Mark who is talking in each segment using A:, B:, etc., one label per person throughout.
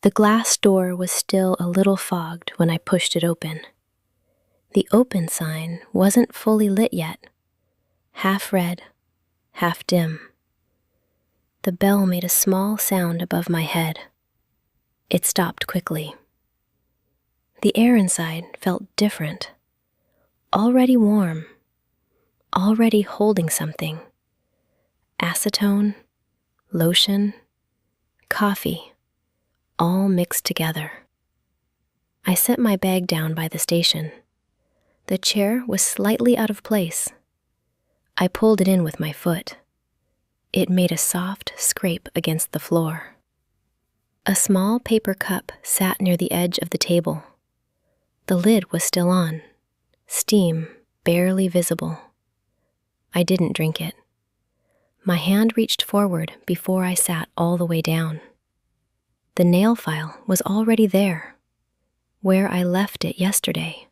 A: The glass door was still a little fogged when I pushed it open. The open sign wasn't fully lit yet, half red, half dim. The bell made a small sound above my head. It stopped quickly. The air inside felt different, already warm, already holding something. Acetone, lotion, coffee, all mixed together. I set my bag down by the station. The chair was slightly out of place. I pulled it in with my foot. It made a soft scrape against the floor. A small paper cup sat near the edge of the table. The lid was still on, steam barely visible. I didn't drink it. My hand reached forward before I sat all the way down. The nail file was already there, where I left it yesterday.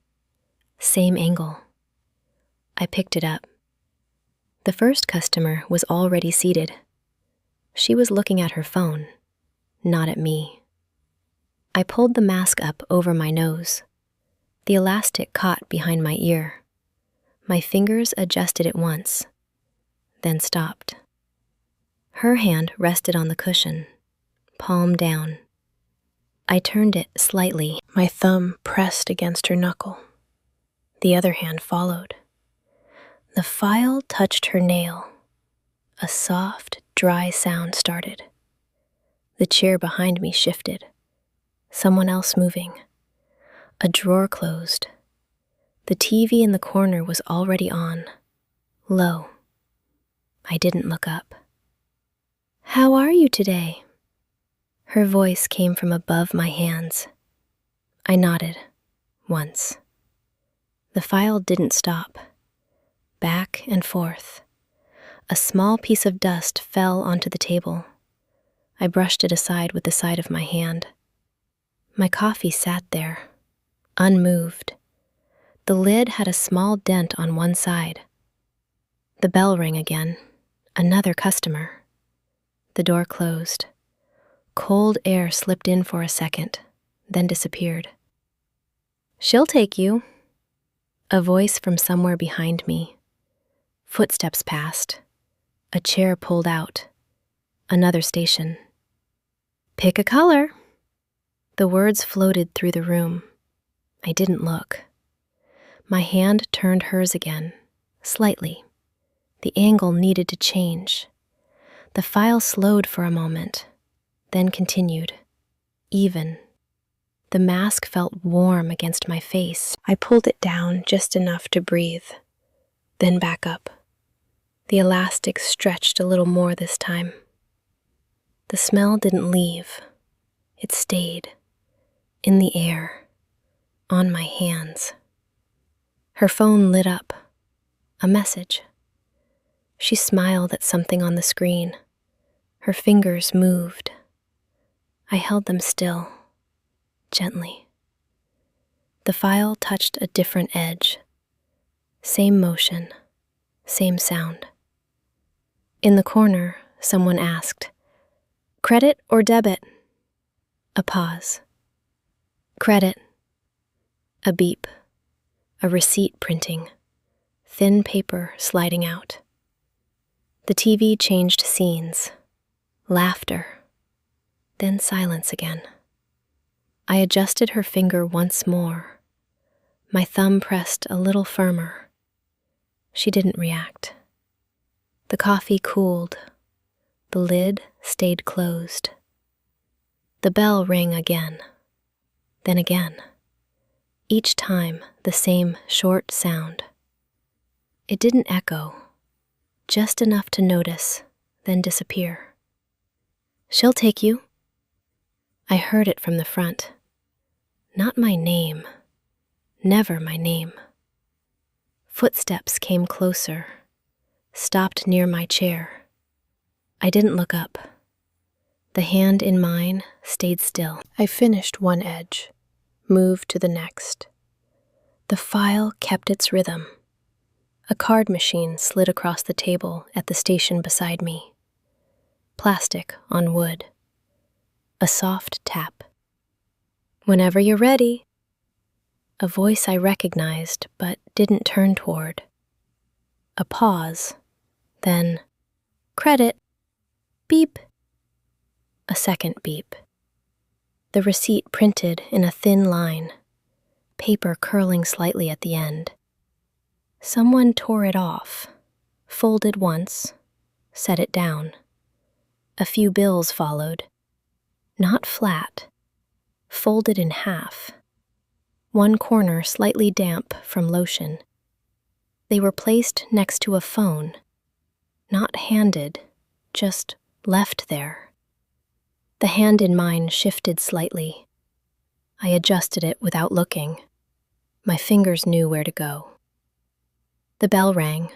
A: Same angle. I picked it up. The first customer was already seated. She was looking at her phone, not at me. I pulled the mask up over my nose. The elastic caught behind my ear. My fingers adjusted it once, then stopped. Her hand rested on the cushion, palm down. I turned it slightly, my thumb pressed against her knuckle. The other hand followed. The file touched her nail. A soft, dry sound started. The chair behind me shifted. Someone else moving. A drawer closed. The TV in the corner was already on, low. I didn't look up. "How are you today?" Her voice came from above my hands. I nodded, once. The file didn't stop. Back and forth. A small piece of dust fell onto the table. I brushed it aside with the side of my hand. My coffee sat there, unmoved. The lid had a small dent on one side. The bell rang again. Another customer. The door closed. Cold air slipped in for a second, then disappeared. "She'll take you." A voice from somewhere behind me. Footsteps passed. A chair pulled out. Another station. "Pick a color." The words floated through the room. I didn't look. My hand turned hers again, slightly. The angle needed to change. The file slowed for a moment, then continued, even. The mask felt warm against my face. I pulled it down just enough to breathe, then back up. The elastic stretched a little more this time. The smell didn't leave. It stayed, in the air, on my hands. Her phone lit up. A message. She smiled at something on the screen. Her fingers moved. I held them still, gently. The file touched a different edge. Same motion, same sound. In the corner, someone asked, "Credit or debit?" A pause. "Credit." A beep. A receipt printing. Thin paper sliding out. The TV changed scenes. Laughter. Then silence again. I adjusted her finger once more. My thumb pressed a little firmer. She didn't react. The coffee cooled. The lid stayed closed. The bell rang again, then again. Each time the same short sound. It didn't echo, just enough to notice, then disappear. "She'll take you." I heard it from the front. Not my name. Never my name. Footsteps came closer, stopped near my chair. I didn't look up. The hand in mine stayed still. I finished one edge, moved to the next. The file kept its rhythm. A card machine slid across the table at the station beside me. Plastic on wood. A soft tap. Whenever you're ready. A voice I recognized but didn't turn toward. A pause, then credit, beep. A second beep. The receipt printed in a thin line, paper curling slightly at the end. Someone tore it off, folded once, set it down. A few bills followed, not flat, folded in half, one corner slightly damp from lotion. They were placed next to a phone, not handed, just left there. The hand in mine shifted slightly. I adjusted it without looking. My fingers knew where to go. The bell rang.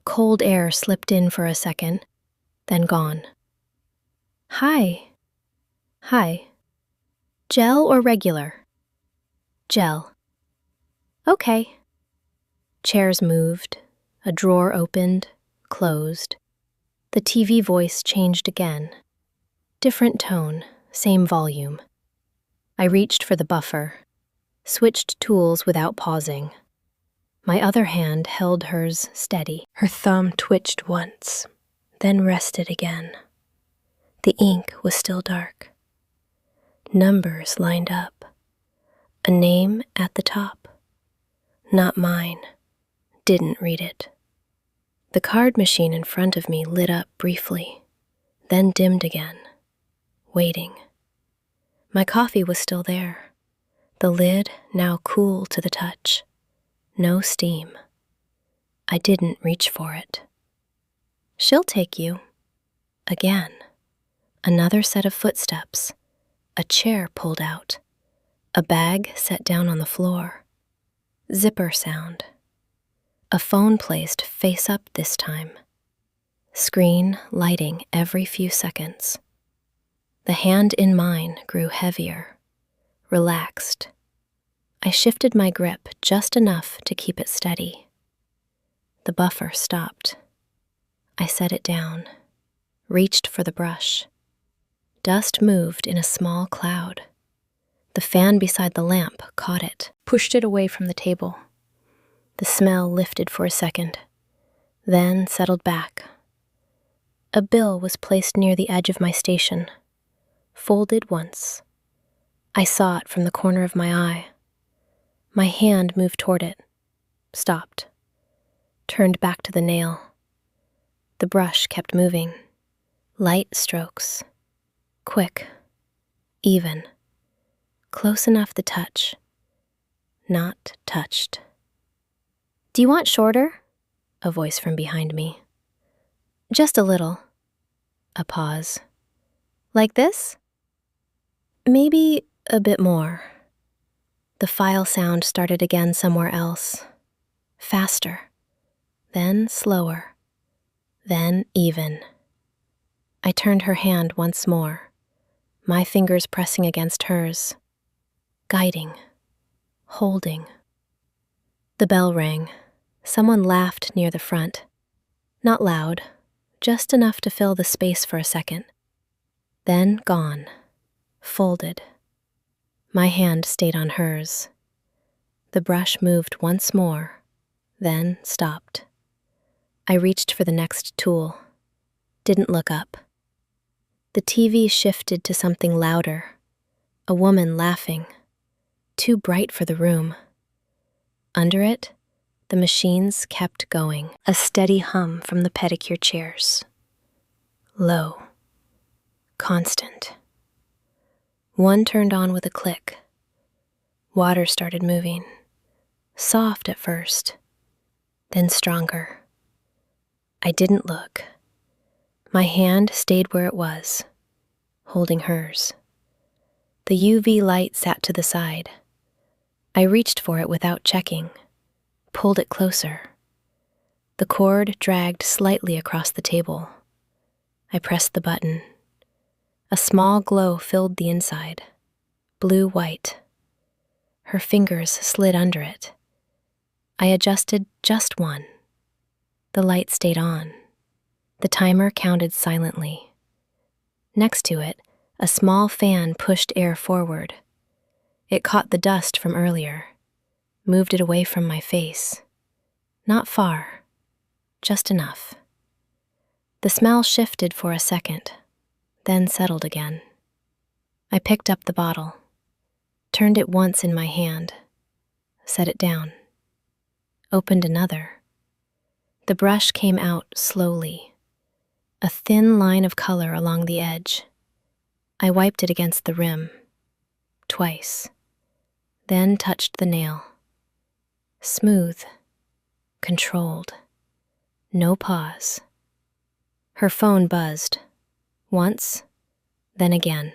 A: Cold air slipped in for a second, then gone. Hi. Hi. Gel or regular? Gel. Okay. Chairs moved. A drawer opened, closed. The TV voice changed again. Different tone, same volume. I reached for the buffer, switched tools without pausing. My other hand held hers steady. Her thumb twitched once, then rested again. The ink was still dark. Numbers lined up. A name at the top. Not mine. Didn't read it. The card machine in front of me lit up briefly, then dimmed again. Waiting. My coffee was still there, the lid now cool to the touch. No steam. I didn't reach for it. She'll take you. Again. Another set of footsteps. A chair pulled out. A bag set down on the floor. Zipper sound. A phone placed face up this time. Screen lighting every few seconds. The hand in mine grew heavier, relaxed. I shifted my grip just enough to keep it steady. The buffer stopped. I set it down, reached for the brush. Dust moved in a small cloud. The fan beside the lamp caught it, pushed it away from the table. The smell lifted for a second, then settled back. A bill was placed near the edge of my station, folded once. I saw it from the corner of my eye. My hand moved toward it, stopped, turned back to the nail. The brush kept moving. Light strokes. Quick. Even. Close enough to touch. Not touched. Do you want shorter? A voice from behind me. Just a little. A pause. Like this? Maybe a bit more. The file sound started again somewhere else. Faster. Then slower. Then even. I turned her hand once more, my fingers pressing against hers. Guiding. Holding. The bell rang. Someone laughed near the front. Not loud, just enough to fill the space for a second. Then gone. Folded. My hand stayed on hers. The brush moved once more, then stopped. I reached for the next tool. Didn't look up. The TV shifted to something louder. A woman laughing. Too bright for the room. Under it, the machines kept going. A steady hum from the pedicure chairs. Low. Constant. One turned on with a click. Water started moving. Soft at first, then stronger. I didn't look. My hand stayed where it was, holding hers. The UV light sat to the side. I reached for it without checking, pulled it closer. The cord dragged slightly across the table. I pressed the button. A small glow filled the inside, blue-white. Her fingers slid under it. I adjusted just one. The light stayed on. The timer counted silently. Next to it, a small fan pushed air forward. It caught the dust from earlier, moved it away from my face. Not far, just enough. The smell shifted for a second, then settled again. I picked up the bottle, turned it once in my hand, set it down, opened another. The brush came out slowly, a thin line of color along the edge. I wiped it against the rim, twice, then touched the nail. Smooth, controlled, no pause. Her phone buzzed, once, then again.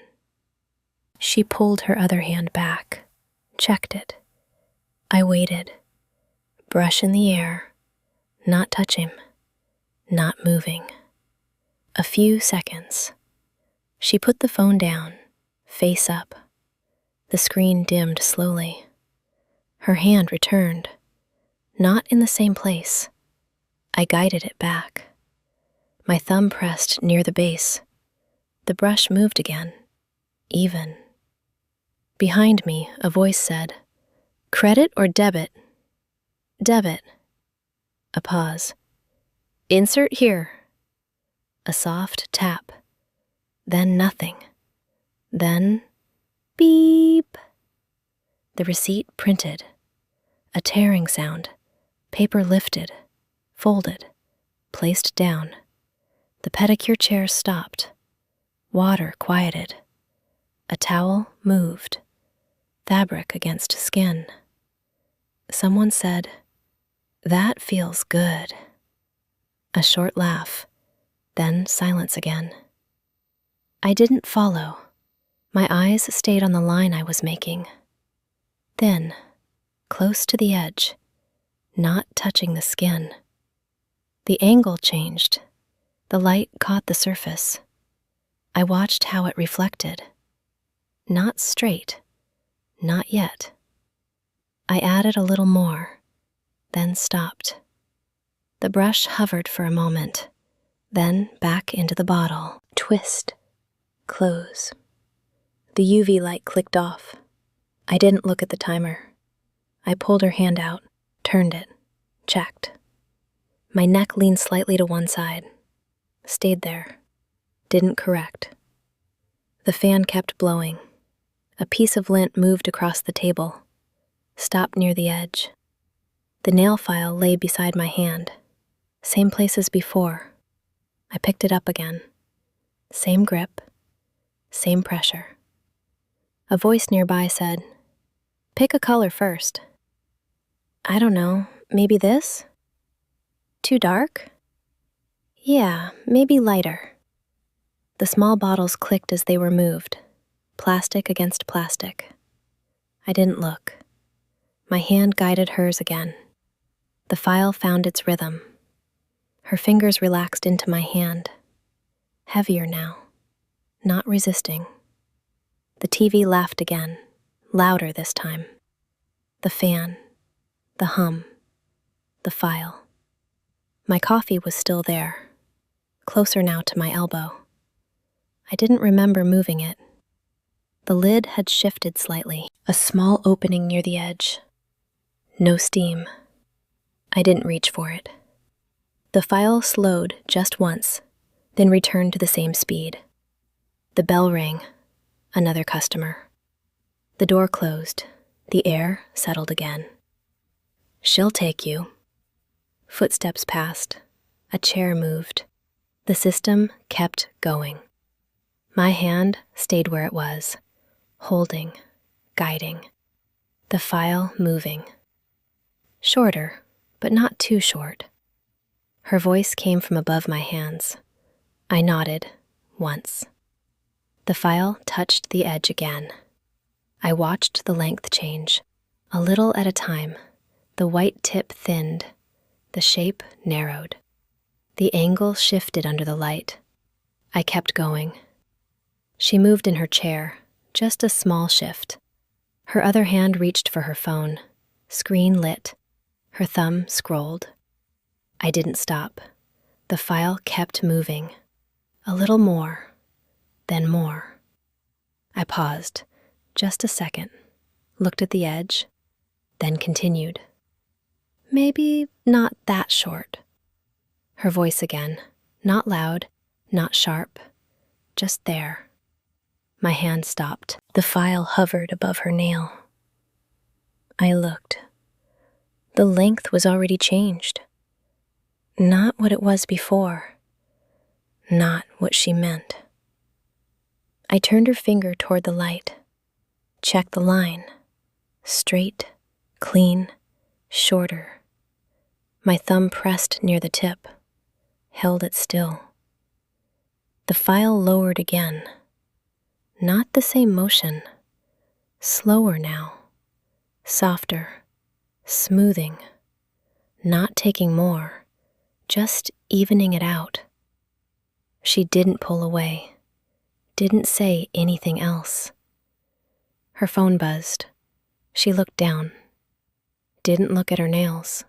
A: She pulled her other hand back, checked it. I waited, brush in the air, not touch him, not moving. A few seconds. She put the phone down, face up. The screen dimmed slowly. Her hand returned, not in the same place. I guided it back. My thumb pressed near the base. The brush moved again, even. Behind me, a voice said, "Credit or debit?" "Debit." A pause. "Insert here." A soft tap. Then nothing. Then, beep. The receipt printed. A tearing sound. Paper lifted, folded, placed down. The pedicure chair stopped. Water quieted. A towel moved. Fabric against skin. Someone said, "That feels good." A short laugh, then silence again. I didn't follow. My eyes stayed on the line I was making. Thin, close to the edge, not touching the skin. The angle changed. The light caught the surface. I watched how it reflected. Not straight, not yet. I added a little more, then stopped. The brush hovered for a moment, then back into the bottle. Twist, close. The UV light clicked off. I didn't look at the timer. I pulled her hand out, turned it, checked. My neck leaned slightly to one side, stayed there, didn't correct. The fan kept blowing. A piece of lint moved across the table, stopped near the edge. The nail file lay beside my hand, same place as before. I picked it up again. Same grip, same pressure. A voice nearby said, "Pick a color first." "I don't know, maybe this?" "Too dark?" "Yeah, maybe lighter." The small bottles clicked as they were moved, plastic against plastic. I didn't look. My hand guided hers again. The file found its rhythm. Her fingers relaxed into my hand. Heavier now, not resisting. The TV laughed again, louder this time. The fan, the hum, the file. My coffee was still there, closer now to my elbow. I didn't remember moving it. The lid had shifted slightly, a small opening near the edge. No steam. I didn't reach for it. The file slowed just once, then returned to the same speed. The bell rang. Another customer. The door closed. The air settled again. "She'll take you." Footsteps passed. A chair moved. The system kept going. My hand stayed where it was, holding, guiding. The file moving. Shorter, but not too short. Her voice came from above my hands. I nodded, once. The file touched the edge again. I watched the length change. A little at a time, the white tip thinned, the shape narrowed. The angle shifted under the light. I kept going. She moved in her chair, just a small shift. Her other hand reached for her phone, screen lit. Her thumb scrolled. I didn't stop. The file kept moving. A little more, then more. I paused, just a second, looked at the edge, then continued. Maybe not that short. Her voice again, not loud, not sharp, just there. My hand stopped. The file hovered above her nail. I looked. The length was already changed. Not what it was before. Not what she meant. I turned her finger toward the light. Checked the line. Straight, clean, shorter. My thumb pressed near the tip. Held it still. The file lowered again. Not the same motion. Slower now. Softer. Smoothing. Not taking more. Just evening it out. She didn't pull away. Didn't say anything else. Her phone buzzed. She looked down. Didn't look at her nails.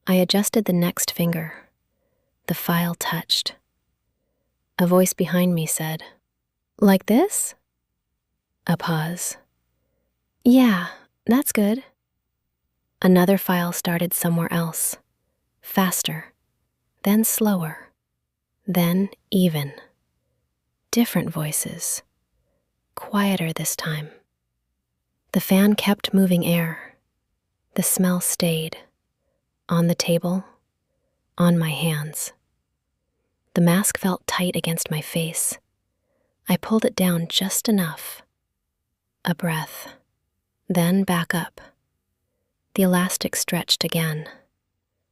A: I adjusted the next finger. The file touched. A voice behind me said, "Like this?" A pause. "Yeah, that's good." Another file started somewhere else. Faster. Then slower. Then even. Different voices. Quieter this time. The fan kept moving air. The smell stayed. On the table. On my hands. The mask felt tight against my face. I pulled it down just enough. A breath. Then back up. The elastic stretched again.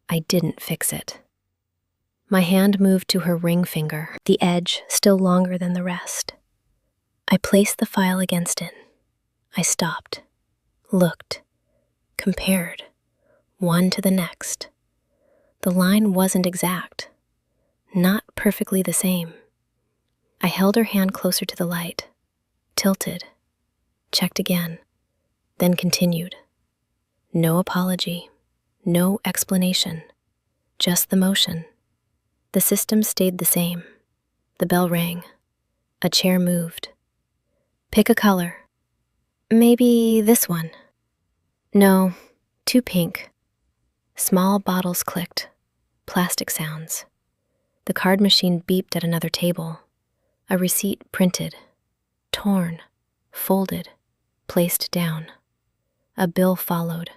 A: I didn't fix it. My hand moved to her ring finger, the edge still longer than the rest. I placed the file against it. I stopped, looked, compared, one to the next. The line wasn't exact, not perfectly the same. I held her hand closer to the light, tilted, checked again, then continued. No apology, no explanation, just the motion. The system stayed the same. The bell rang. A chair moved. Pick a color. Maybe this one. No, too pink. Small bottles clicked. Plastic sounds. The card machine beeped at another table. A receipt printed. Torn. Folded. Placed down. A bill followed.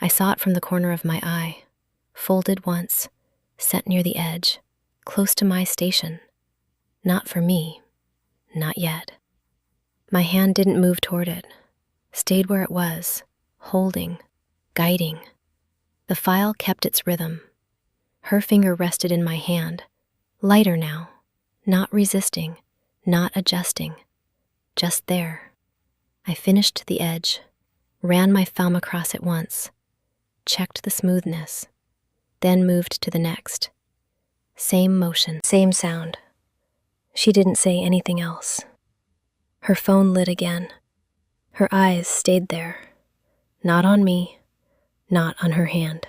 A: I saw it from the corner of my eye. Folded once. Set near the edge. Close to my station. Not for me. Not yet. My hand didn't move toward it. Stayed where it was. Holding. Guiding. The file kept its rhythm. Her finger rested in my hand. Lighter now. Not resisting. Not adjusting. Just there. I finished the edge. Ran my thumb across it once. Checked the smoothness. Then moved to the next. Same motion, same sound. She didn't say anything else. Her phone lit again. Her eyes stayed there. Not on me, not on her hand.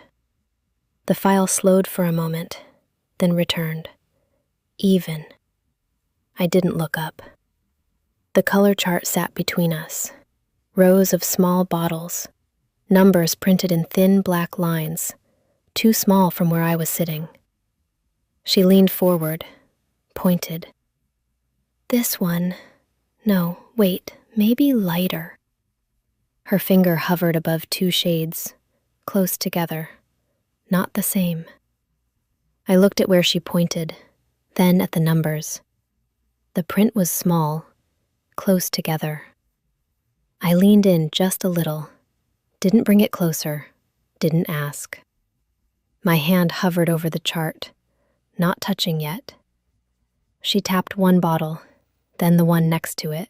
A: The file slowed for a moment, then returned. Even. I didn't look up. The color chart sat between us. Rows of small bottles. Numbers printed in thin black lines. Too small from where I was sitting. She leaned forward, pointed. This one. No, wait, maybe lighter. Her finger hovered above two shades, close together, not the same. I looked at where she pointed, then at the numbers. The print was small, close together. I leaned in just a little, didn't bring it closer, didn't ask. My hand hovered over the chart, not touching yet. She tapped one bottle, then the one next to it.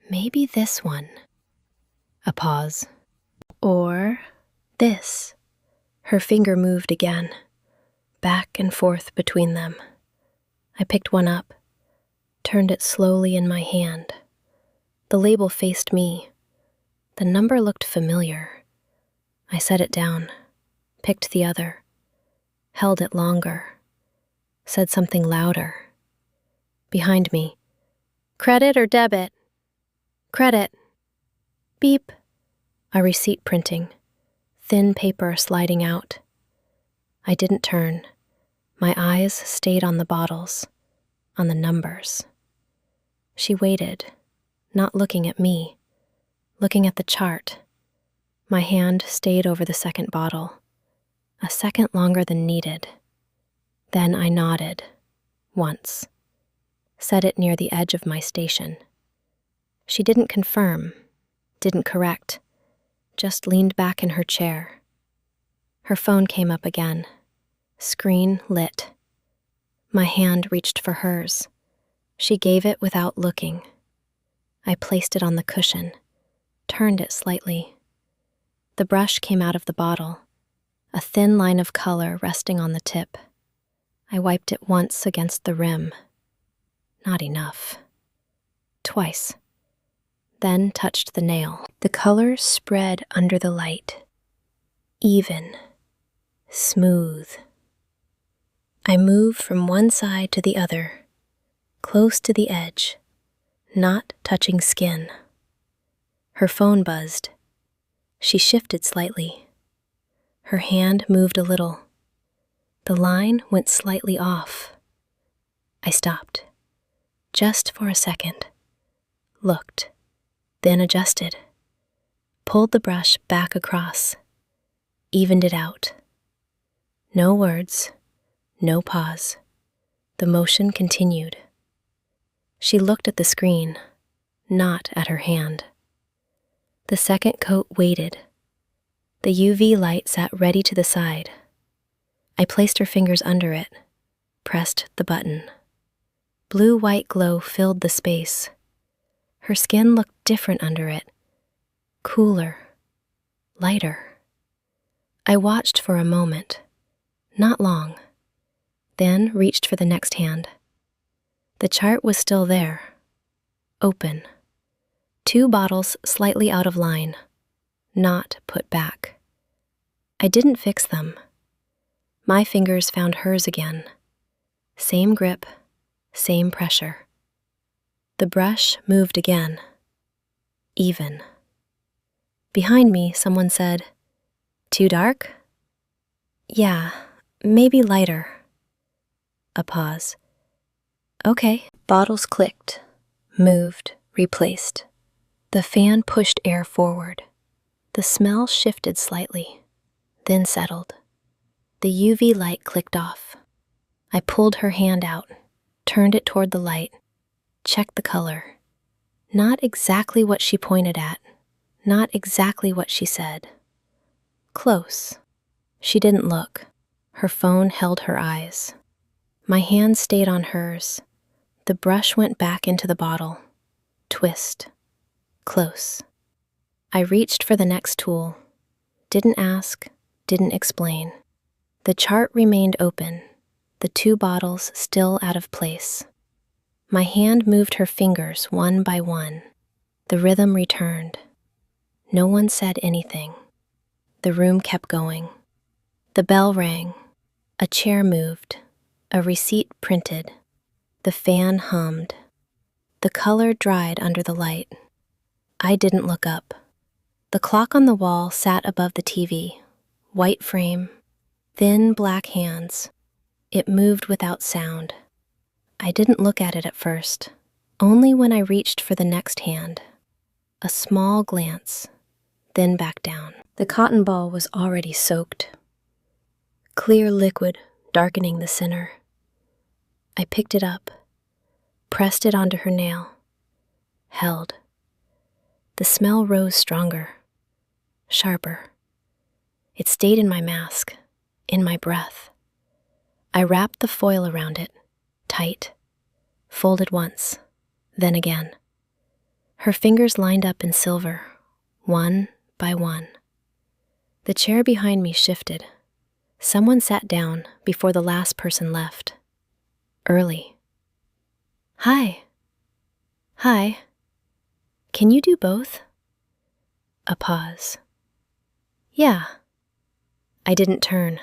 A: Maybe this one. A pause. Or this. Her finger moved again, back and forth between them. I picked one up, turned it slowly in my hand. The label faced me. The number looked familiar. I set it down. Picked the other, held it longer, said something louder. Behind me, credit or debit? Credit. Beep. A receipt printing, thin paper sliding out. I didn't turn. My eyes stayed on the bottles, on the numbers. She waited, not looking at me, looking at the chart. My hand stayed over the second bottle, a second longer than needed. Then I nodded, once, set it near the edge of my station. She didn't confirm, didn't correct, just leaned back in her chair. Her phone came up again, screen lit. My hand reached for hers. She gave it without looking. I placed it on the cushion, turned it slightly. The brush came out of the bottle, a thin line of color resting on the tip. I wiped it once against the rim. Not enough. Twice. Then touched the nail. The color spread under the light. Even. Smooth. I moved from one side to the other, close to the edge, not touching skin. Her phone buzzed. She shifted slightly. Her hand moved a little. The line went slightly off. I stopped, just for a second, looked, then adjusted, pulled the brush back across, evened it out. No words, no pause. The motion continued. She looked at the screen, not at her hand. The second coat waited. The UV light sat ready to the side. I placed her fingers under it, pressed the button. Blue-white glow filled the space. Her skin looked different under it, cooler, lighter. I watched for a moment, not long, then reached for the next hand. The chart was still there, open. 2 bottles slightly out of line, not put back. I didn't fix them. My fingers found hers again. Same grip, same pressure. The brush moved again. Even. Behind me, someone said, "Too dark?" "Yeah, maybe lighter." A pause. "Okay." Bottles clicked, moved, replaced. The fan pushed air forward. The smell shifted slightly, then settled. The UV light clicked off. I pulled her hand out, turned it toward the light, checked the color. Not exactly what she pointed at, not exactly what she said. Close. She didn't look. Her phone held her eyes. My hand stayed on hers. The brush went back into the bottle. Twist. Close. I reached for the next tool. Didn't ask, didn't explain. The chart remained open, the 2 bottles still out of place. My hand moved her fingers one by one. The rhythm returned. No one said anything. The room kept going. The bell rang. A chair moved. A receipt printed. The fan hummed. The color dried under the light. I didn't look up. The clock on the wall sat above the TV. White frame. Thin black hands. It moved without sound. I didn't look at it at first, only when I reached for the next hand. A small glance, then back down. The cotton ball was already soaked. Clear liquid darkening the center. I picked it up, pressed it onto her nail, held. The smell rose stronger, sharper. It stayed in my mask, in my breath. I wrapped the foil around it, tight, folded once, then again. Her fingers lined up in silver, one by one. The chair behind me shifted. Someone sat down before the last person left. Early. "Hi." "Hi. Can you do both?" A pause. "Yeah." I didn't turn.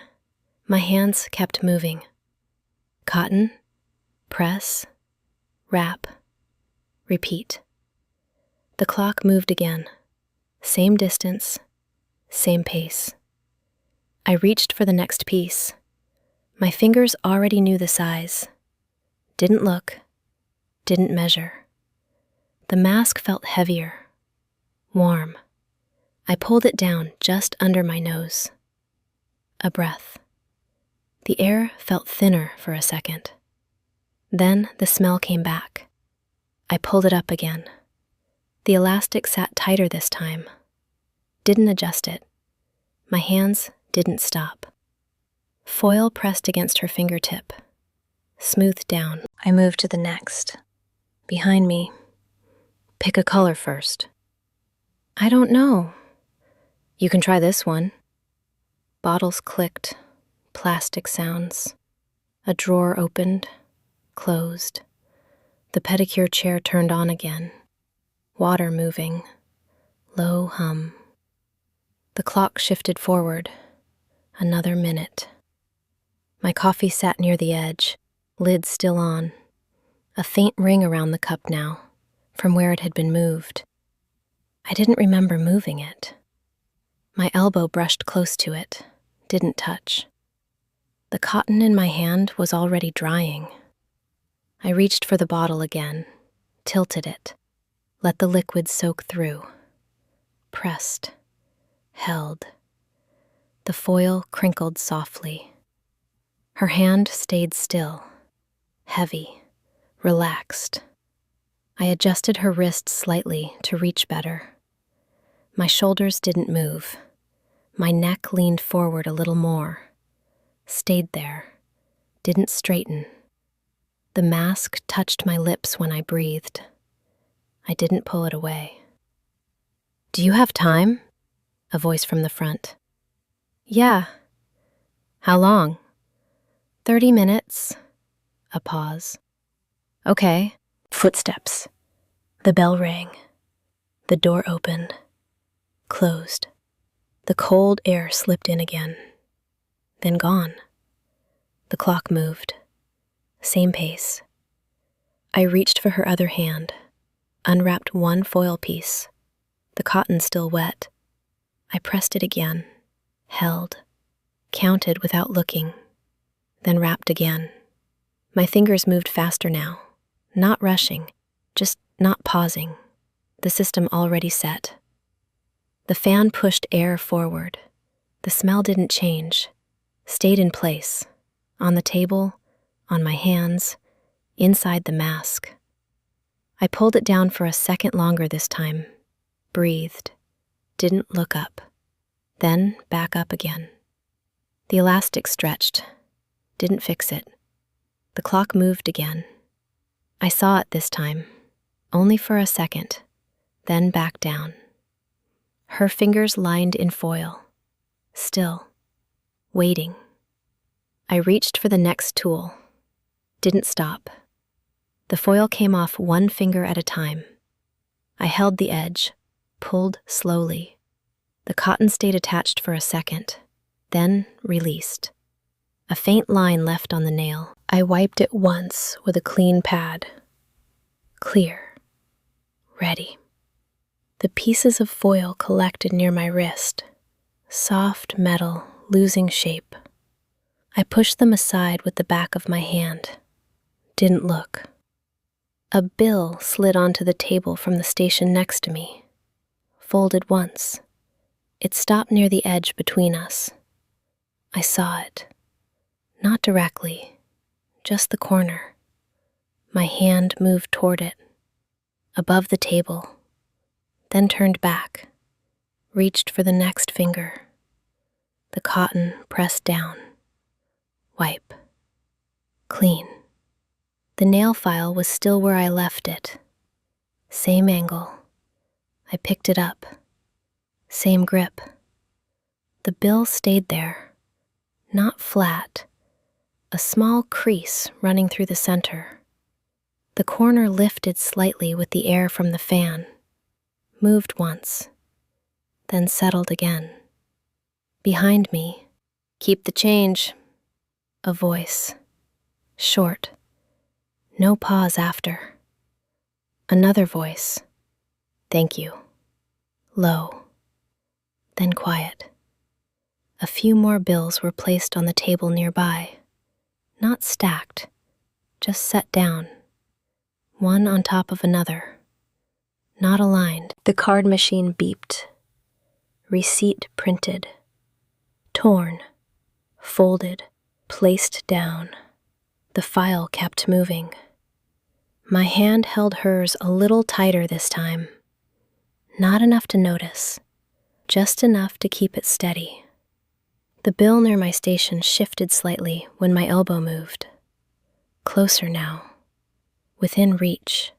A: My hands kept moving. Cotton, press, wrap, repeat. The clock moved again. Same distance, same pace. I reached for the next piece. My fingers already knew the size. Didn't look, didn't measure. The mask felt heavier, warm. I pulled it down just under my nose. A breath. The air felt thinner for a second. Then the smell came back. I pulled it up again. The elastic sat tighter this time. Didn't adjust it. My hands didn't stop. Foil pressed against her fingertip. Smoothed down. I moved to the next. Behind me. Pick a color first. I don't know. You can try this one. Bottles clicked. Plastic sounds. A drawer opened. Closed. The pedicure chair turned on again. Water moving. Low hum. The clock shifted forward. Another minute. My coffee sat near the edge, lid still on. A faint ring around the cup now, from where it had been moved. I didn't remember moving it. My elbow brushed close to it, didn't touch. The cotton in my hand was already drying. I reached for the bottle again, tilted it, let the liquid soak through. Pressed, held. The foil crinkled softly. Her hand stayed still, heavy, relaxed. I adjusted her wrist slightly to reach better. My shoulders didn't move. My neck leaned forward a little more. Stayed there, didn't straighten. The mask touched my lips when I breathed. I didn't pull it away. Do you have time? A voice from the front. Yeah. How long? 30 minutes. A pause. Okay. Footsteps. The bell rang. The door opened. Closed. The cold air slipped in again. Then gone. The clock moved. Same pace. I reached for her other hand, unwrapped one foil piece. The cotton still wet. I pressed it again, held, counted without looking, then wrapped again. My fingers moved faster now, not rushing, just not pausing. The system already set. The fan pushed air forward. The smell didn't change, stayed in place, on the table, on my hands, inside the mask. I pulled it down for a second longer this time, breathed, didn't look up, then back up again. The elastic stretched, didn't fix it. The clock moved again. I saw it this time, only for a second, then back down. Her fingers lined in foil, still, waiting. I reached for the next tool. Didn't stop. The foil came off one finger at a time. I held the edge, pulled slowly. The cotton stayed attached for a second, then released. A faint line left on the nail. I wiped it once with a clean pad. Clear. Ready. The pieces of foil collected near my wrist. Soft metal, losing shape. I pushed them aside with the back of my hand. Didn't look. A bill slid onto the table from the station next to me. Folded once. It stopped near the edge between us. I saw it. Not directly, just the corner. My hand moved toward it, above the table, then turned back, reached for the next finger. The cotton pressed down. Wipe. Clean. The nail file was still where I left it. Same angle. I picked it up. Same grip. The bill stayed there, not flat, a small crease running through the center. The corner lifted slightly with the air from the fan, moved once, then settled again. Behind me, keep the change. A voice, short, no pause after. Another voice, thank you, low. then quiet. A few more bills were placed on the table nearby, not stacked, just set down, one on top of another, not aligned. The card machine beeped. Receipt printed, torn, folded, placed down. The file kept moving. My hand held hers a little tighter this time. Not enough to notice, just enough to keep it steady. The bill near my station shifted slightly when my elbow moved. Closer now, within reach.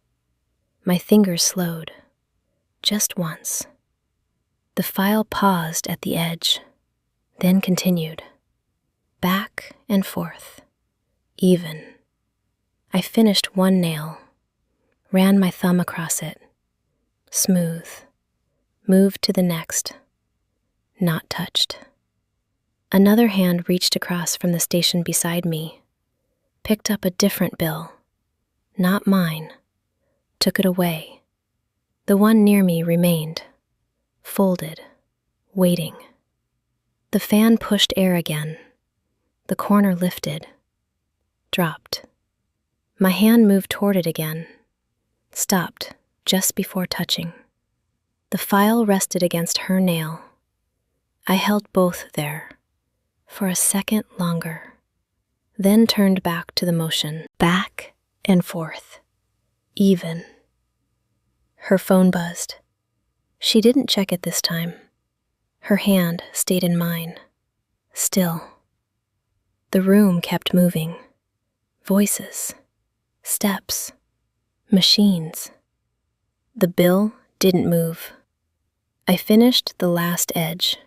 A: My fingers slowed, just once. The file paused at the edge, then continued, back and forth, even. I finished one nail, ran my thumb across it, smooth, moved to the next, not touched. Another hand reached across from the station beside me, picked up a different bill, not mine, took it away. The one near me remained, folded, waiting. The fan pushed air again. The corner lifted, dropped. My hand moved toward it again, stopped just before touching. The file rested against her nail. I held both there for a second longer, then turned back to the motion, back and forth, even. Her phone buzzed. She didn't check it this time. Her hand stayed in mine, still. The room kept moving. Voices, steps, machines. The bill didn't move. I finished the last edge,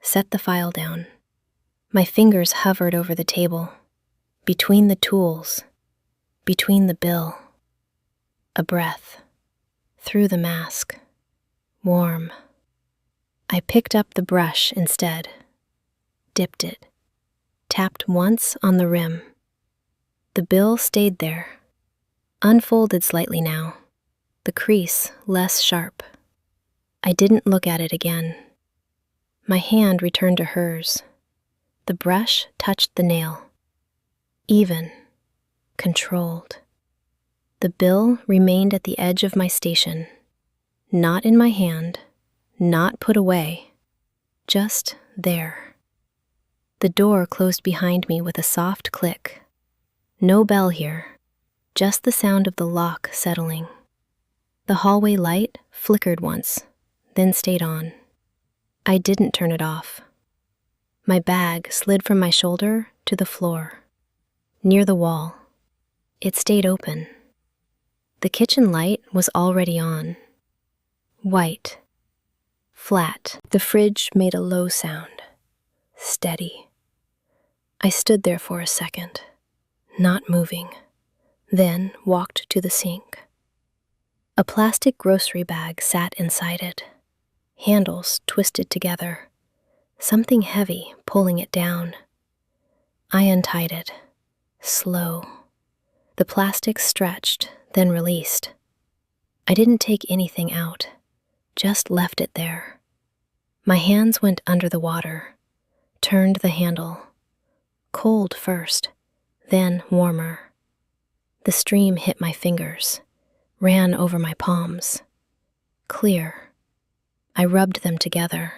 A: set the file down. My fingers hovered over the table, between the tools, between the bill. A breath, through the mask, warm. I picked up the brush instead, dipped it, tapped once on the rim. The bill stayed there, unfolded slightly now, the crease less sharp. I didn't look at it again. My hand returned to hers. The brush touched the nail. Even, controlled. The bill remained at the edge of my station, not in my hand, not put away, just there. The door closed behind me with a soft click. No bell here, just the sound of the lock settling. The hallway light flickered once, then stayed on. I didn't turn it off. My bag slid from my shoulder to the floor, near the wall. It stayed open. The kitchen light was already on. White, flat. The fridge made a low sound, steady. I stood there for a second, not moving, then walked to the sink. A plastic grocery bag sat inside it, handles twisted together, something heavy pulling it down. I untied it, slow. The plastic stretched, then released. I didn't take anything out, just left it there. My hands went under the water, turned the handle. Cold first, then warmer. The stream hit my fingers, ran over my palms. Clear. I rubbed them together,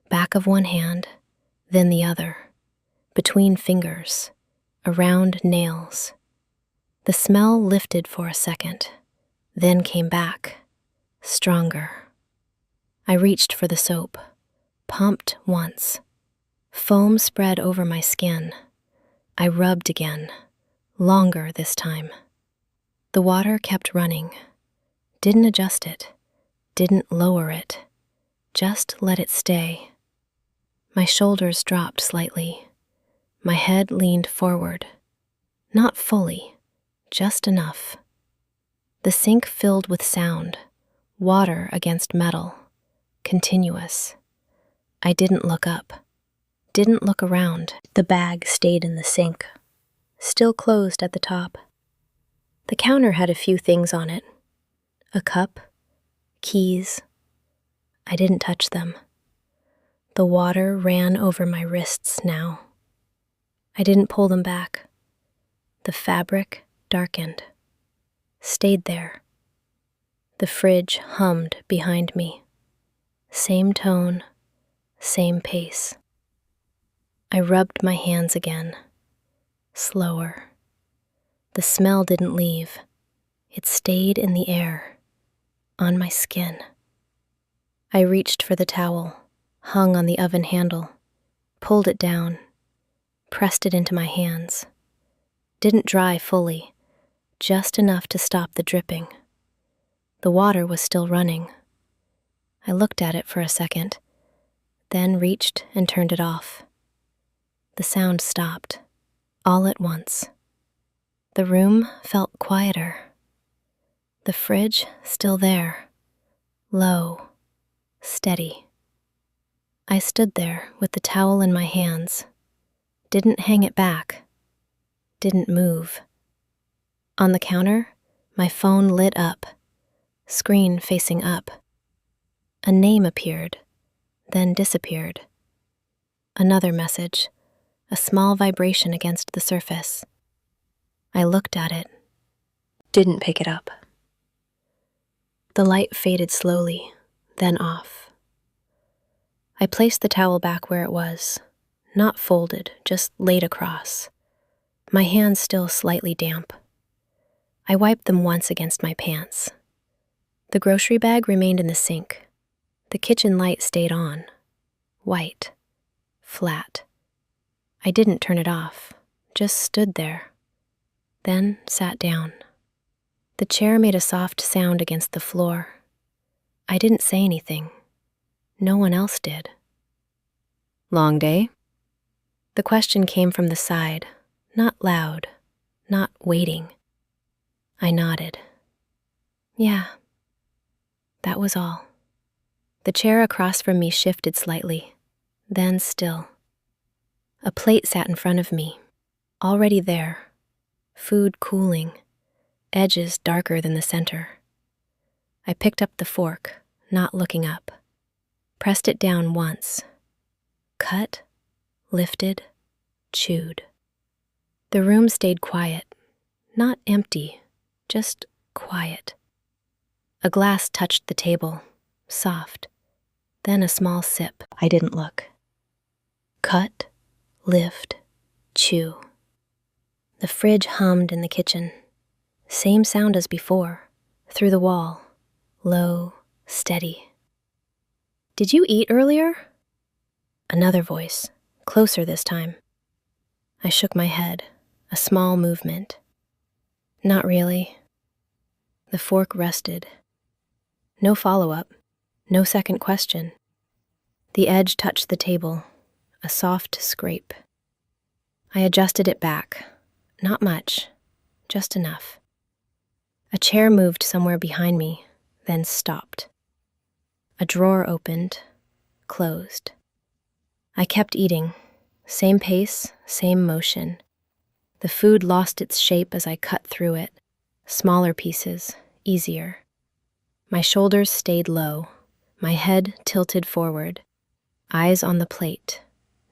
A: back of one hand, then the other, between fingers, around nails. The smell lifted for a second, then came back, stronger. I reached for the soap, pumped once. Foam spread over my skin. I rubbed again, longer this time. The water kept running. Didn't adjust it, didn't lower it, just let it stay. My shoulders dropped slightly. My head leaned forward. Not fully, just enough. The sink filled with sound, water against metal, continuous. I didn't look up, didn't look around. The bag stayed in the sink, still closed at the top. The counter had a few things on it. A cup, keys. I didn't touch them. The water ran over my wrists now. I didn't pull them back. The fabric darkened, stayed there. The fridge hummed behind me. Same tone, same pace. I rubbed my hands again, slower. The smell didn't leave. It stayed in the air, on my skin. I reached for the towel, hung on the oven handle, pulled it down, pressed it into my hands. Didn't dry fully, just enough to stop the dripping. The water was still running. I looked at it for a second, then reached and turned it off. The sound stopped, all at once. The room felt quieter. The fridge still there, low, steady. I stood there with the towel in my hands, didn't hang it back, didn't move. On the counter, my phone lit up, screen facing up. A name appeared, then disappeared. Another message, a small vibration against the surface. I looked at it, didn't pick it up. The light faded slowly, then off. I placed the towel back where it was, not folded, just laid across. My hands still slightly damp. I wiped them once against my pants. The grocery bag remained in the sink. The kitchen light stayed on, white, flat. I didn't turn it off, just stood there, then sat down. The chair made a soft sound against the floor. I didn't say anything. No one else did. Long day? The question came from the side, not loud, not waiting. I nodded. Yeah. That was all. The chair across from me shifted slightly, then still. A plate sat in front of me, already there, food cooling, edges darker than the center. I picked up the fork, not looking up, pressed it down once, cut, lifted, chewed. The room stayed quiet, not empty, just quiet. A glass touched the table, soft, then a small sip. I didn't look. Cut, lift, chew. The fridge hummed in the kitchen. Same sound as before, through the wall, low, steady. Did you eat earlier? Another voice, closer this time. I shook my head, a small movement. Not really. The fork rested. No follow-up, no second question. The edge touched the table, a soft scrape. I adjusted it back, not much, just enough. A chair moved somewhere behind me, then stopped. A drawer opened, closed. I kept eating, same pace, same motion. The food lost its shape as I cut through it, smaller pieces, easier. My shoulders stayed low, my head tilted forward, eyes on the plate,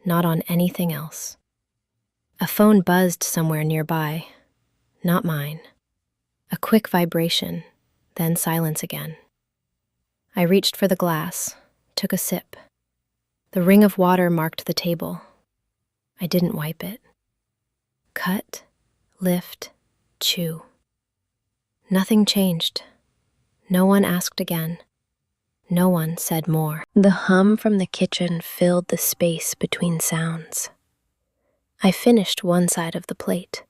A: not on anything else. A phone buzzed somewhere nearby, not mine. A quick vibration, then silence again. I reached for the glass, took a sip. The ring of water marked the table. I didn't wipe it. Cut, lift, chew. Nothing changed. No one asked again. No one said more. The hum from the kitchen filled the space between sounds. I finished one side of the plate,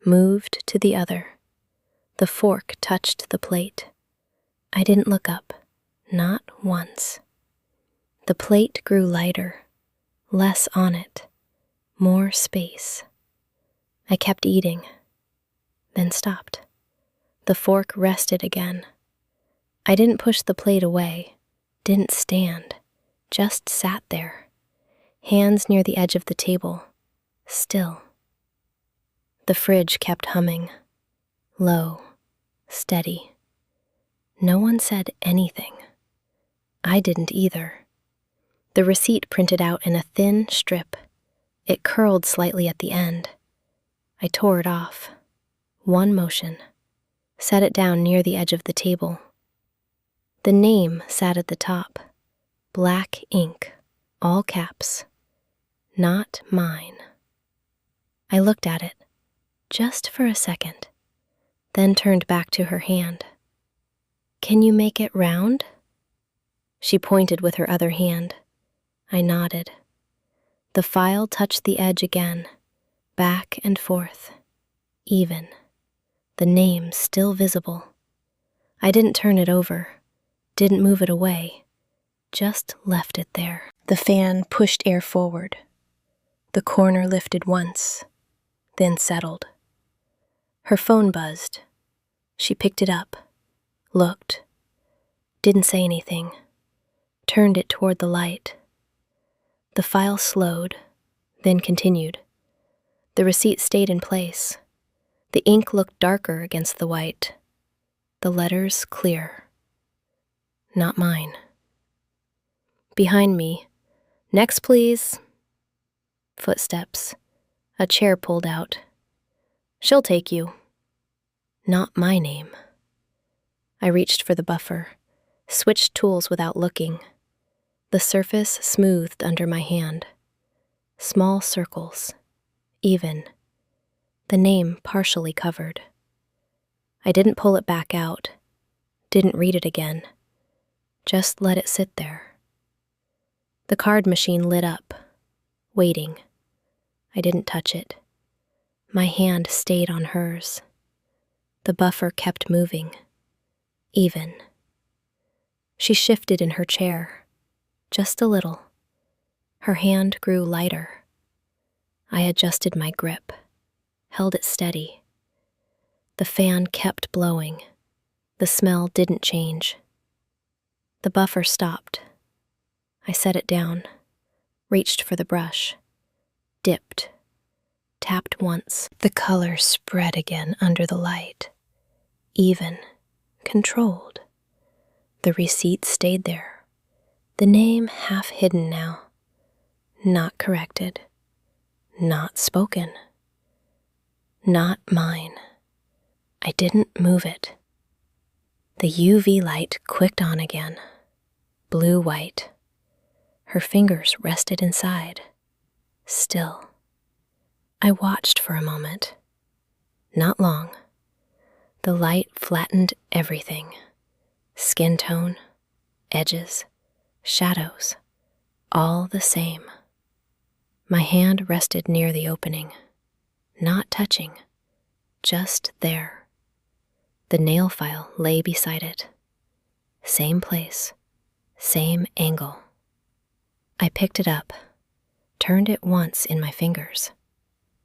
A: moved to the other. The fork touched the plate. I didn't look up, not once. The plate grew lighter, less on it, more space. I kept eating, then stopped. The fork rested again. I didn't push the plate away, didn't stand, just sat there, hands near the edge of the table, still. The fridge kept humming, low, steady. No one said anything. I didn't either. The receipt printed out in a thin strip. It curled slightly at the end. I tore it off. One motion. Set it down near the edge of the table. The name sat at the top. Black ink, all caps. Not mine. I looked at it, just for a second, then turned back to her hand. Can you make it round? She pointed with her other hand. I nodded. The file touched the edge again, back and forth, even. The name still visible. I didn't turn it over, didn't move it away, just left it there. The fan pushed air forward. The corner lifted once, then settled. Her phone buzzed. She picked it up, looked, didn't say anything, turned it toward the light. The file slowed, then continued. The receipt stayed in place. The ink looked darker against the white. The letters clear. Not mine. Behind me, next please. Footsteps. A chair pulled out. She'll take you. Not my name. I reached for the buffer, switched tools without looking. The surface smoothed under my hand. Small circles, even. The name partially covered. I didn't pull it back out, didn't read it again, just let it sit there. The card machine lit up, waiting. I didn't touch it. My hand stayed on hers. The buffer kept moving, even. She shifted in her chair, just a little. Her hand grew lighter. I adjusted my grip, held it steady. The fan kept blowing. The smell didn't change. The buffer stopped. I set it down, reached for the brush, dipped, tapped once. The color spread again under the light, even, controlled. The receipt stayed there, the name half hidden now, not corrected, not spoken, not mine. I didn't move it. The UV light clicked on again, blue-white. Her fingers rested inside, still. I watched for a moment. Not long. The light flattened everything. Skin tone, edges, shadows, all the same. My hand rested near the opening, not touching, just there. The nail file lay beside it. Same place, same angle. I picked it up, turned it once in my fingers,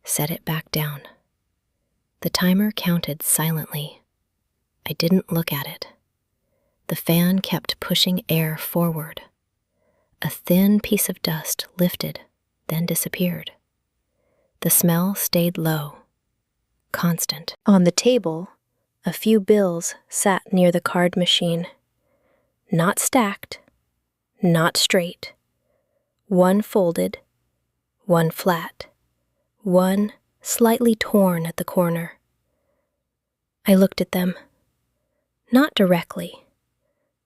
A: set it back down. The timer counted silently. I didn't look at it. The fan kept pushing air forward. A thin piece of dust lifted, then disappeared. The smell stayed low, constant. On the table, a few bills sat near the card machine. Not stacked, not straight. One folded, one flat, one slightly torn at the corner. I looked at them, not directly,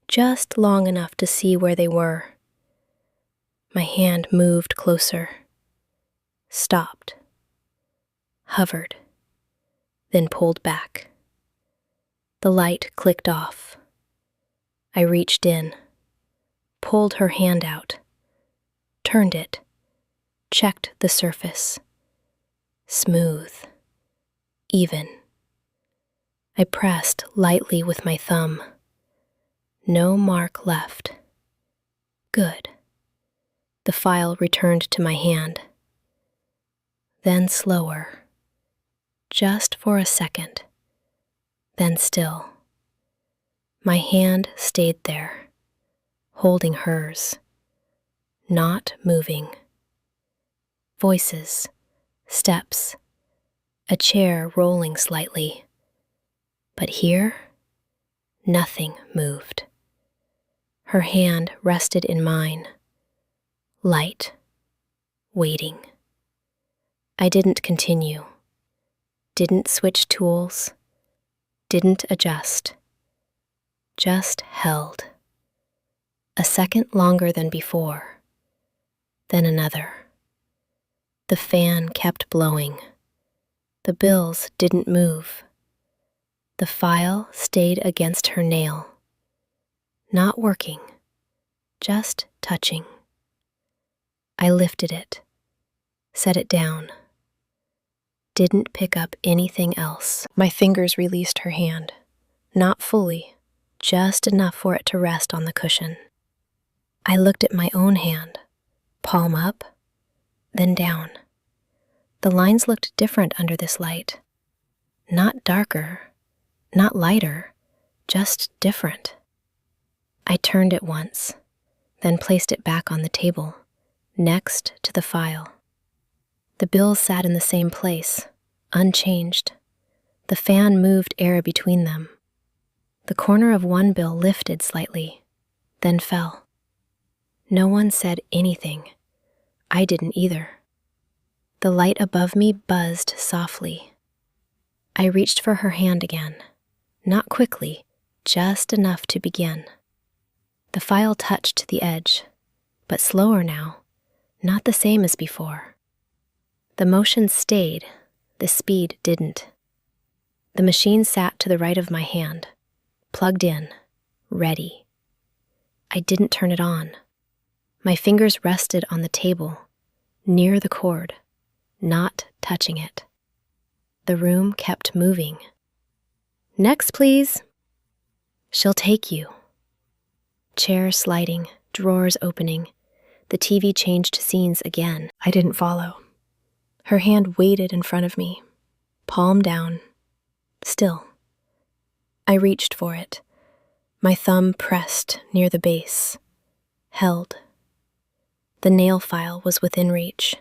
A: just long enough to see where they were. My hand moved closer, stopped, hovered, then pulled back. The light clicked off. I reached in, pulled her hand out, turned it, checked the surface. Smooth, even. I pressed lightly with my thumb. No mark left. Good. The file returned to my hand. Then slower. Just for a second. Then still. My hand stayed there, holding hers, not moving. Voices, steps, a chair rolling slightly. But here, nothing moved. Her hand rested in mine, Light. Waiting. I didn't continue. Didn't switch tools. Didn't adjust. Just held. A second longer than before. Then another. The fan kept blowing. The bills didn't move. The file stayed against her nail. Not working, just touching. I lifted it, set it down. Didn't pick up anything else. My fingers released her hand. Not fully, just enough for it to rest on the cushion. I looked at my own hand, palm up, then down. The lines looked different under this light. Not darker, not lighter, just different. I turned it once, then placed it back on the table, next to the file. The bills sat in the same place, unchanged. The fan moved air between them. The corner of one bill lifted slightly, then fell. No one said anything. I didn't either. The light above me buzzed softly. I reached for her hand again, not quickly, just enough to begin. The file touched the edge, but slower now, not the same as before. The motion stayed, the speed didn't. The machine sat to the right of my hand, plugged in, ready. I didn't turn it on. My fingers rested on the table, near the cord, not touching it. The room kept moving. Next, please. She'll take you. Chair sliding, drawers opening. The TV changed scenes again. I didn't follow. Her hand waited in front of me, palm down, still. I reached for it, my thumb pressed near the base, held. The nail file was within reach.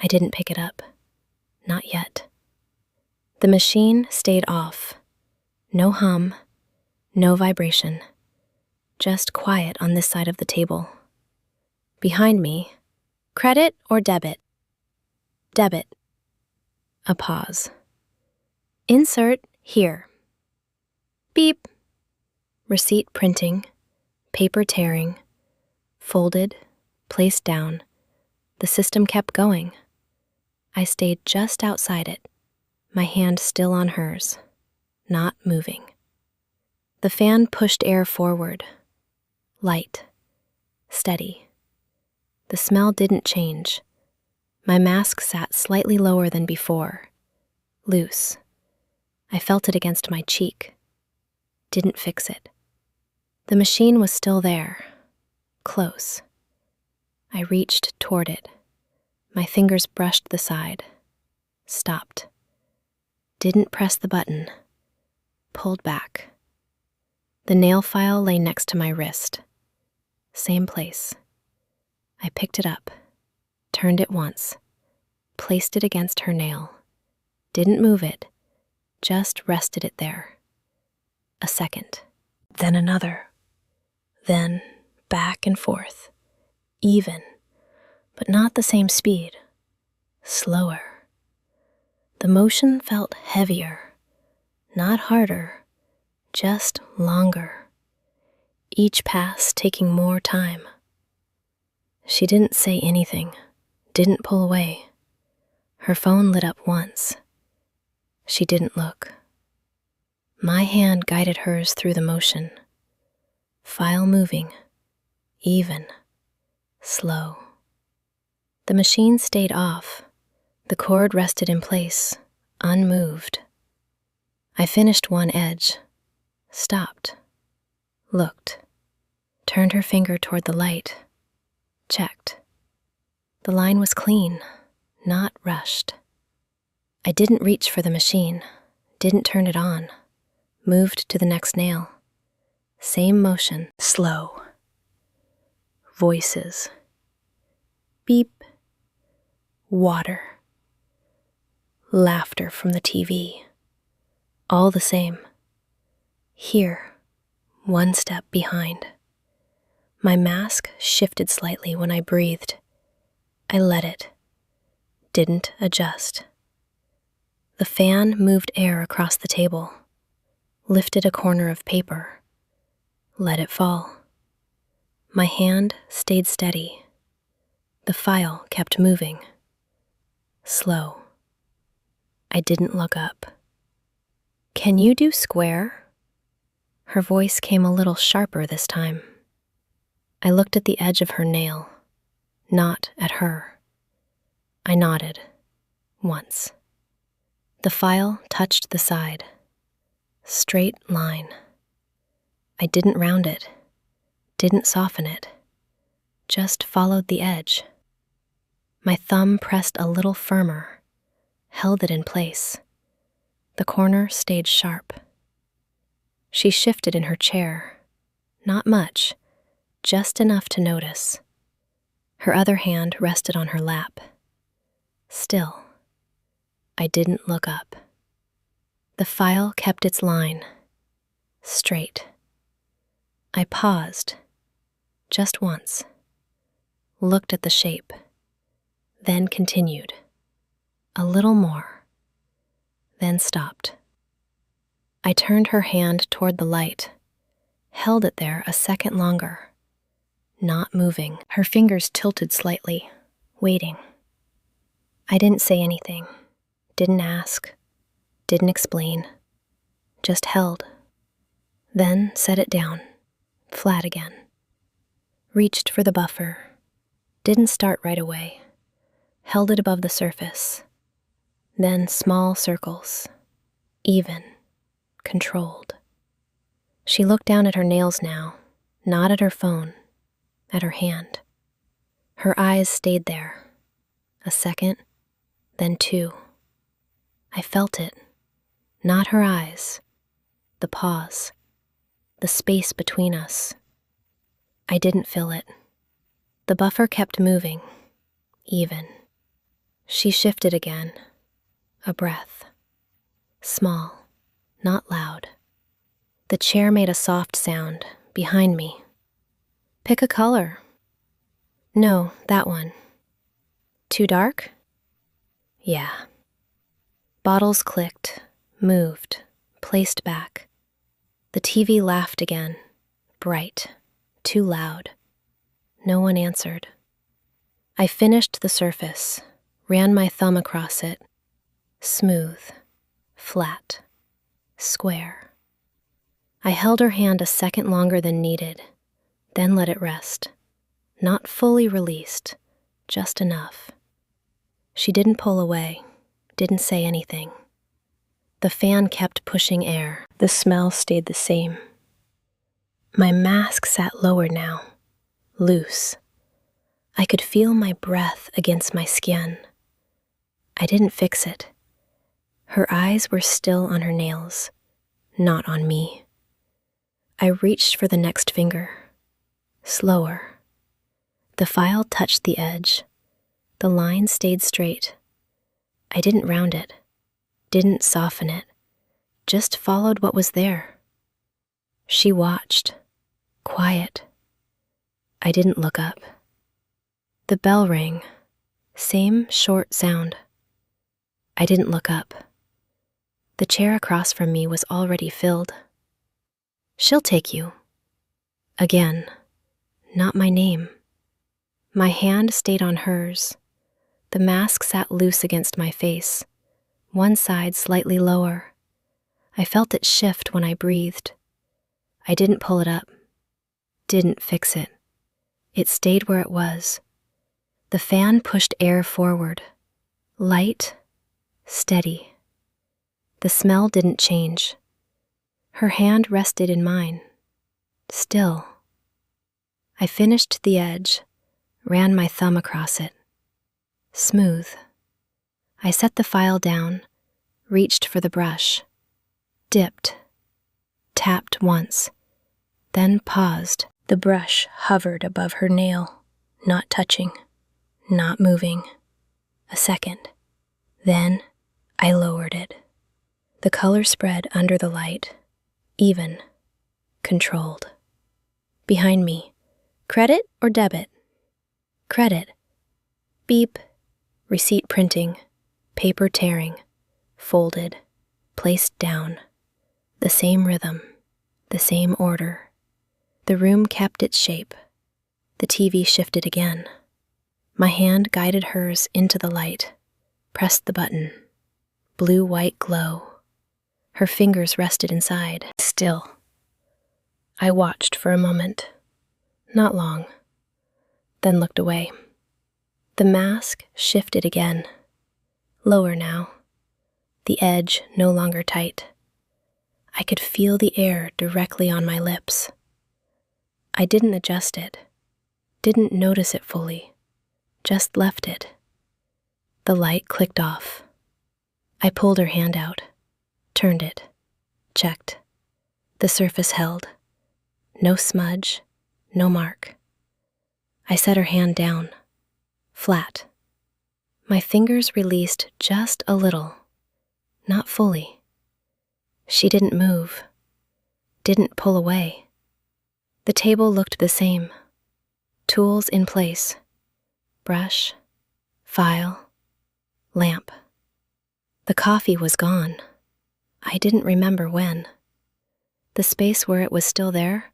A: I didn't pick it up, not yet. The machine stayed off. No hum, no vibration, just quiet on this side of the table. Behind me, credit or debit? Debit. A pause. Insert here. Beep. Receipt printing, paper tearing, folded, placed down. The system kept going. I stayed just outside it, my hand still on hers, not moving. The fan pushed air forward, light, steady. The smell didn't change. My mask sat slightly lower than before, loose. I felt it against my cheek. Didn't fix it. The machine was still there, close. I reached toward it. My fingers brushed the side, stopped. Didn't press the button, pulled back. The nail file lay next to my wrist. Same place. I picked it up, turned it once, placed it against her nail. Didn't move it, just rested it there. A second, then another, then back and forth, even, but not the same speed, slower. The motion felt heavier, not harder, just longer. Each pass taking more time. She didn't say anything, didn't pull away. Her phone lit up once. She didn't look. My hand guided hers through the motion. File moving, even, slow. The machine stayed off. The cord rested in place, unmoved. I finished one edge, stopped, looked, turned her finger toward the light, checked. The line was clean, not rushed. I didn't reach for the machine, didn't turn it on, moved to the next nail. Same motion, slow. Voices. Beep. Water. Laughter from the TV. All the same. Here, one step behind. My mask shifted slightly when I breathed. I let it. Didn't adjust. The fan moved air across the table, lifted a corner of paper, let it fall. My hand stayed steady. The file kept moving. Slow. I didn't look up. "Can you do square?" Her voice came a little sharper this time. I looked at the edge of her nail, not at her. I nodded. Once. The file touched the side. Straight line. I didn't round it, didn't soften it, just followed the edge. My thumb pressed a little firmer, held it in place. The corner stayed sharp. She shifted in her chair, not much, just enough to notice. Her other hand rested on her lap. Still, I didn't look up. The file kept its line, straight. I paused, just once, looked at the shape, then continued. A little more, then stopped. I turned her hand toward the light, held it there a second longer, not moving. Her fingers tilted slightly, waiting. I didn't say anything, didn't ask, didn't explain, just held. Then set it down, flat again. Reached for the buffer, didn't start right away, held it above the surface. Then small circles, even, controlled. She looked down at her nails now, not at her phone, at her hand. Her eyes stayed there. A second, then two. I felt it. Not her eyes. The pause. The space between us. I didn't feel it. The buffer kept moving. Even. She shifted again. A breath. Small. Not loud. The chair made a soft sound behind me. "Pick a color." "No, that one." "Too dark?" "Yeah." Bottles clicked, moved, placed back. The TV laughed again, bright, too loud. No one answered. I finished the surface, ran my thumb across it. Smooth, flat, square. I held her hand a second longer than needed, then let it rest. Not fully released, just enough. She didn't pull away, didn't say anything. The fan kept pushing air. The smell stayed the same. My mask sat lower now, loose. I could feel my breath against my skin. I didn't fix it. Her eyes were still on her nails, not on me. I reached for the next finger. Slower. The file touched the edge. The line stayed straight. I didn't round it, didn't soften it, just followed what was there. She watched, quiet. I didn't look up. The bell rang, same short sound. I didn't look up. The chair across from me was already filled. "She'll take you." Again, not my name. My hand stayed on hers. The mask sat loose against my face, one side slightly lower. I felt it shift when I breathed. I didn't pull it up, didn't fix it. It stayed where it was. The fan pushed air forward, light, steady. The smell didn't change. Her hand rested in mine, still. I finished the edge, ran my thumb across it. Smooth. I set the file down, reached for the brush, dipped, tapped once, then paused. The brush hovered above her nail, not touching, not moving. A second. Then I lowered it. The color spread under the light, even, controlled. Behind me, Credit or debit? Credit. Beep. Receipt printing. Paper tearing. Folded. Placed down. The same rhythm. The same order. The room kept its shape. The TV shifted again. My hand guided hers into the light. Pressed the button. Blue-white glow. Her fingers rested inside. Still. I watched for a moment. Not long. Then looked away. The mask shifted again. Lower now. The edge no longer tight. I could feel the air directly on my lips. I didn't adjust it. Didn't notice it fully. Just left it. The light clicked off. I pulled her hand out. Turned it. Checked. The surface held. No smudge. No mark. I set her hand down. Flat. My fingers released just a little. Not fully. She didn't move. Didn't pull away. The table looked the same. Tools in place. Brush. File. Lamp. The coffee was gone. I didn't remember when. The space where it was still there?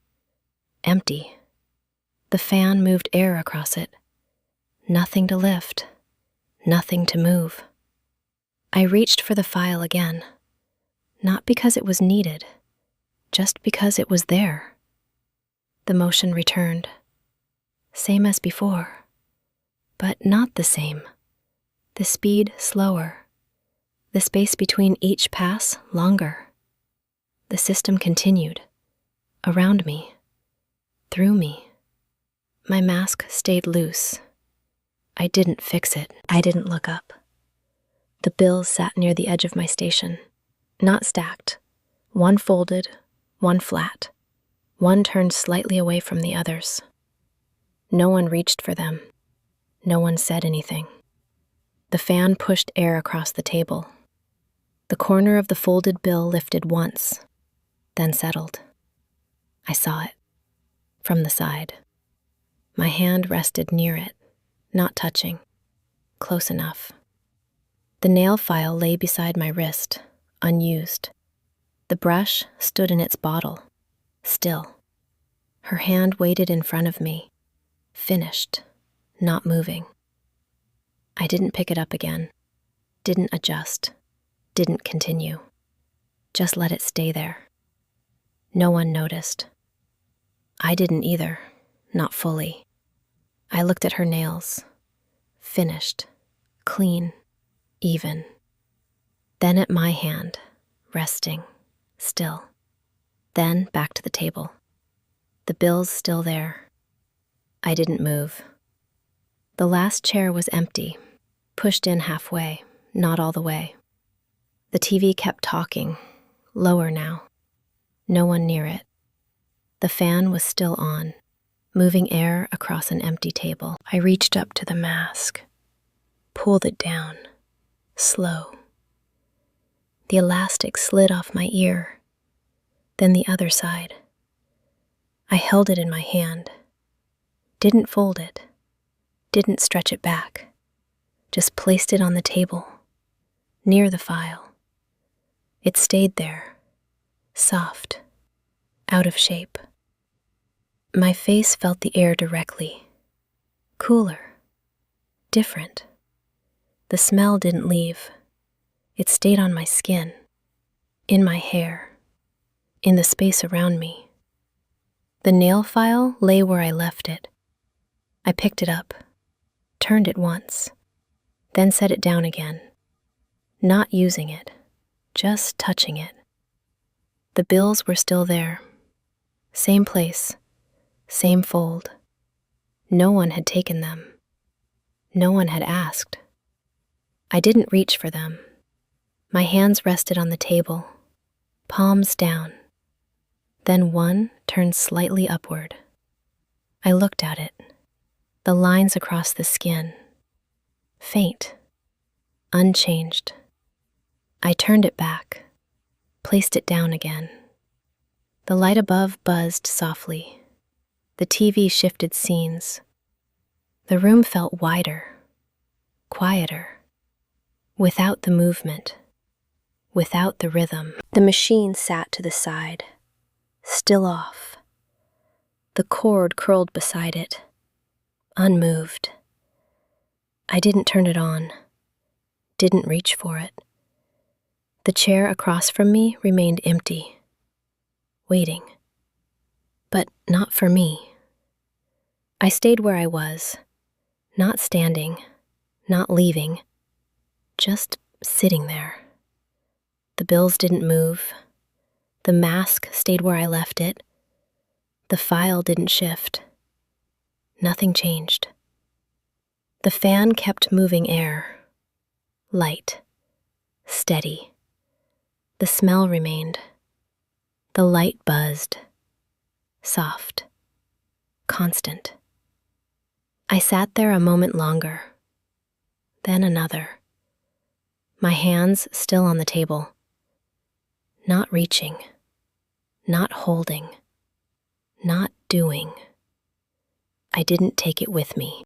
A: Empty. The fan moved air across it. Nothing to lift. Nothing to move. I reached for the file again. Not because it was needed, just because it was there. The motion returned. Same as before. But not the same. The speed slower. The space between each pass longer. The system continued. Around me. Through me. My mask stayed loose. I didn't fix it. I didn't look up. The bills sat near the edge of my station. Not stacked. One folded, one flat. One turned slightly away from the others. No one reached for them. No one said anything. The fan pushed air across the table. The corner of the folded bill lifted once, then settled. I saw it. From the side. My hand rested near it, not touching. Close enough. The nail file lay beside my wrist, unused. The brush stood in its bottle, still. Her hand waited in front of me, finished, not moving. I didn't pick it up again, didn't adjust, didn't continue. Just let it stay there. No one noticed. I didn't either, not fully. I looked at her nails, finished, clean, even. Then at my hand, resting, still. Then back to the table. The bills still there. I didn't move. The last chair was empty, pushed in halfway, not all the way. The TV kept talking, lower now. No one near it. The fan was still on, moving air across an empty table. I reached up to the mask, pulled it down, slow. The elastic slid off my ear, then the other side. I held it in my hand, didn't fold it, didn't stretch it back, just placed it on the table, near the file. It stayed there, soft, out of shape. My face felt the air directly, cooler, different. The smell didn't leave. It stayed on my skin, in my hair, in the space around me. The nail file lay where I left it. I picked it up, turned it once, then set it down again, not using it, just touching it. The bills were still there, same place, same fold. No one had taken them. No one had asked. I didn't reach for them. My hands rested on the table, palms down. Then one turned slightly upward. I looked at it, the lines across the skin, faint, unchanged. I turned it back, placed it down again. The light above buzzed softly. The TV shifted scenes. The room felt wider, quieter, without the movement, without the rhythm. The machine sat to the side, still off. The cord curled beside it, unmoved. I didn't turn it on, didn't reach for it. The chair across from me remained empty, waiting. But not for me. I stayed where I was, not standing, not leaving, just sitting there. The bills didn't move. The mask stayed where I left it. The file didn't shift. Nothing changed. The fan kept moving air, light, steady. The smell remained. The light buzzed, soft, constant. I sat there a moment longer, then another, my hands still on the table, not reaching, not holding, not doing. I didn't take it with me.